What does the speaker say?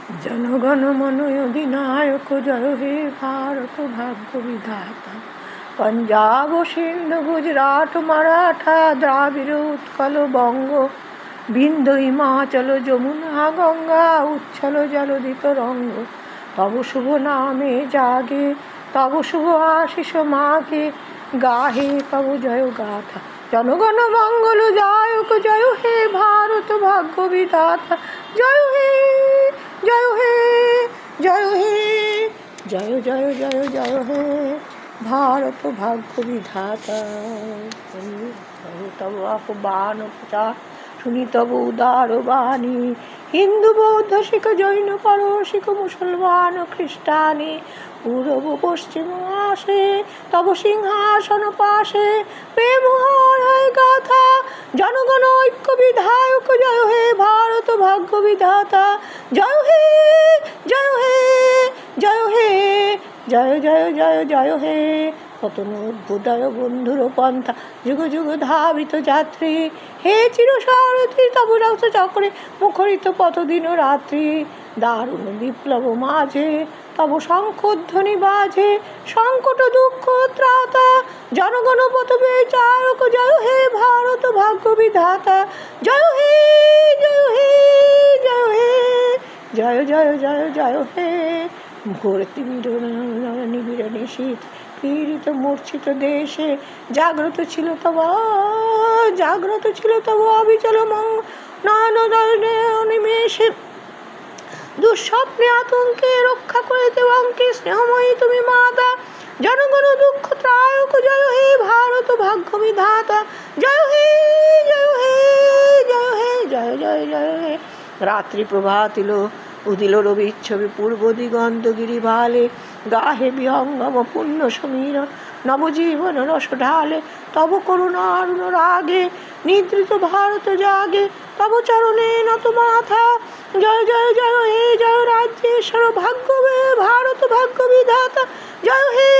জনগণ মন অধিনায়ক জয় হে ভারত ভাগ্য বিধাতা। পঞ্জাব সিন্ধু গুজরাট মারাঠা দ্রাবিড় উৎকল বঙ্গ, বিন্ধ্য হিমাচল যমুনা গঙ্গা উচ্ছল জলধিত রঙ্গ। তব শুভ নামে জাগে তব শুভ আশিস মাগে, গাহে তব জয় গাথা। জনগণ মঙ্গল জায়ক জয় হে ভারত ভাগ্য বিধাতা। জয় হে জয় হে জয় হে জয় জয় জয় জয় হে ভারত ভাগ্য বিধাতা। তব আহ্বান প্রচার শুনি তব উদার বাণী, হিন্দু বৌদ্ধ শিখ জৈন পারসিক মুসলমান খ্রিস্টানি, পূর্ব পশ্চিম আসে তব সিংহাসন পাশে, প্রেম হয় গাথা জনগণ ঐক্য বিধায়ক জয় হে ভারত ভাগ্য বিধাতা। জয় হে জয় হে জয় হে জয় জয় জয় জয় হে। কতন অভ্যুদয় বন্ধুর পন্থা যুগ যুগ ধাবিত যাত্রী, হে চির সারথি তব রক্ত চক্রে মুখরিত পথ দিন রাত্রি। দারুণ বিপ্লব মাঝে তব শঙ্খধ্বনি বাজে, সংকট দুঃখ ত্রাতা জনগণ পথ বিচারক জয় হে ভারত ভাগ্য বিধাতা। জয় হে জয় হে জয় হে জয় জয় জয় জয় হে। ঘোর তিমির নিবিড় নিশীথ পীড়িত মূর্ছিত দেশে, জাগ্রত ছিল তব অবিচল নিমেষে। দুঃস্বপ্নে আতঙ্কে রক্ষা করে দেবাঙ্কে স্নেহময়ী তুমি মাতা। জনগণ দুঃখ ত্রায়ক জয় হে ভারত ভাগ্য বিধাতা। জয় হে জয় হে জয় হে জয় জয় জয় হে। রাত্রি প্রভাতিল উদিল রবিচ্ছবি পূর্ব দিগন্ত গিরি ভালে, গাহে বিহঙ্গম পুণ্য সমীর নবজীবন রস ঢালে। তব করুণার রাগে নিদ্রিত ভারত জাগে, তব চরণে নত মাথা। জয় জয় জয় হে জয় রাজ্যেশ্বর ভাগ্য ভারত ভাগ্য বিধাতা। জয় হে